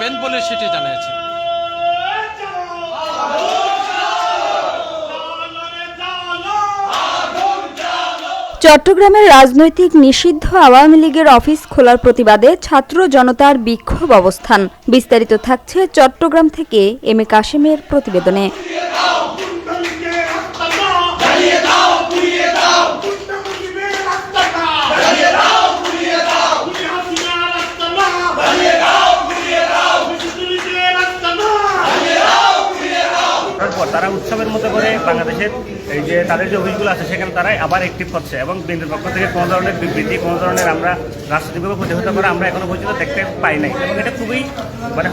করবেন বলে সেটি জানিয়েছেন। চট্টগ্রামের রাজনৈতিক নিষিদ্ধ আওয়ামী লীগের অফিস খোলার প্রতিবাদে ছাত্র জনতার বিক্ষোভ অবস্থান। বিস্তারিত থাকছে চট্টগ্রাম থেকে এম এ কাশেমের প্রতিবেদনে। তারা উৎসবের মতো করে বাংলাদেশের এই যে তাদের যে অফিসগুলো আছে সেখানে তারাই আবার অ্যাক্টিভ করছে এবং বিএনপির পক্ষ থেকে কোনো ধরনের বিবৃতি, কোনো ধরনের আমরা রাজনৈতিকভাবে প্রতিহত করা আমরা এখনো পর্যন্ত দেখতে পাই নাই এবং এটা খুবই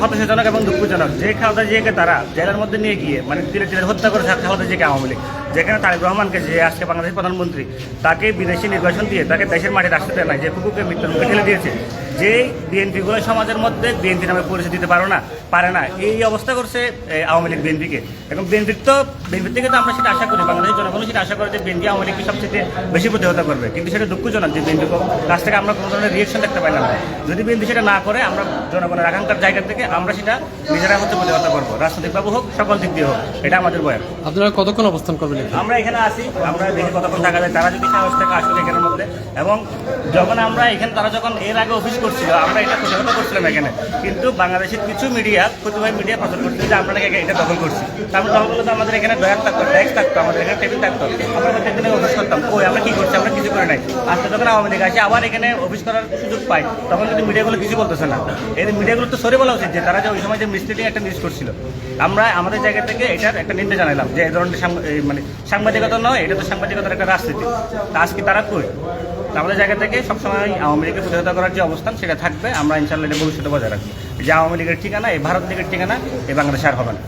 হতাশাজনক এবং দুঃখজনক যে খালেদা জিয়াকে তারা জেলের মধ্যে নিয়ে গিয়ে তিলে হত্যা করে খালেদা জিয়াকে আওয়ামী লীগ, যেখানে তারেক রহমানকে যে আজকে বাংলাদেশের প্রধানমন্ত্রী তাকে বিদেশি নির্বাচন দিয়ে তাকে দেশের মাটিতে আসতে দেয় না, যে কুকুরকে মৃত্যুর মুখে ঠেলে দিয়েছে, যে বিএনপিগুলো সমাজের মধ্যে বিএনপি নামে পরিচয় দিতে পারে না এই অবস্থা করছে আওয়ামী লীগ বিএনপিকে। এবং বিএনপির থেকে তো আমরা সেটা আশা করি, বাংলাদেশের জনগণ সেটা আশা করে যে বিএনপি আওয়ামী লীগকে সবচেয়ে বেশি প্রতিহত করবে, কিন্তু সেটা দুঃখজনক যে বিএনপি কাছ থেকে আমরা কোনো ধরনের রিয়েকশন দেখতে পাইলাম না। যদি বিএনপি সেটা না করে আমরা জনগণের আকাঙ্ক্ষার জায়গা থেকে আমরা সেটা নিজেরা মধ্যে প্রতিহত করবো, রাজনৈতিকভাবে হোক সকল দিক দিয়ে হোক, এটা আমাদের বয়ান। আপনারা কতক্ষণ অবস্থান করবেন? আমরা এখানে আসি, আমরা দেখি কতক্ষণ থাকা যায়, তারা যদি সাহস থেকে আসলে এখানের মধ্যে। এবং যখন আমরা এখানে তারা যখন এর আগে অফিস করছিল আমরা এটা প্রতিহত করছিলাম এখানে, কিন্তু বাংলাদেশের কিছু মিডিয়া প্রতিভাব মিডিয়া প্রচার করছিল যে আমরা নাকি এটা দখল করছি। তারপর দখল করলে তো আমাদের এখানে ডয়ার থাকতো, ডেস্ক থাকতো, আমাদের এখানে টেবিল থাকতো, আমরা প্রত্যেকদিনে অফিস করতাম। কই আমরা কি করছি? আমরা কিছু করে নাই। আজকে যখন আওয়ামী লীগ আসে আবার এখানে অফিস করার সুযোগ পাই, তখন যদি মিডিয়াগুলো কিছু বলতেছে না, এই মিডিয়াগুলো তো সরে বলা উচিত যে তারা যে ওই সময় যে মিসলিডিং একটা নিউজ করছিল। আমরা আমাদের জায়গা থেকে এটার একটা নিন্দা জানালাম যে এই ধরনের সাংবাদিকতা নয়, এটা তো সাংবাদিকতার একটা রাজনীতি। আজকে তারা কই? আমাদের জায়গা থেকে সবসময় আওয়ামী লীগের প্রতিহত করার যে অবস্থান সেটা থাকবে, আমরা ইনশাল্লাহ এটা ভবিষ্যতে বজায় রাখবো। যে আওয়ামী লীগের ঠিকানা, এই ভারত লীগের ঠিকানা এই বাংলাদেশে আর হবে না।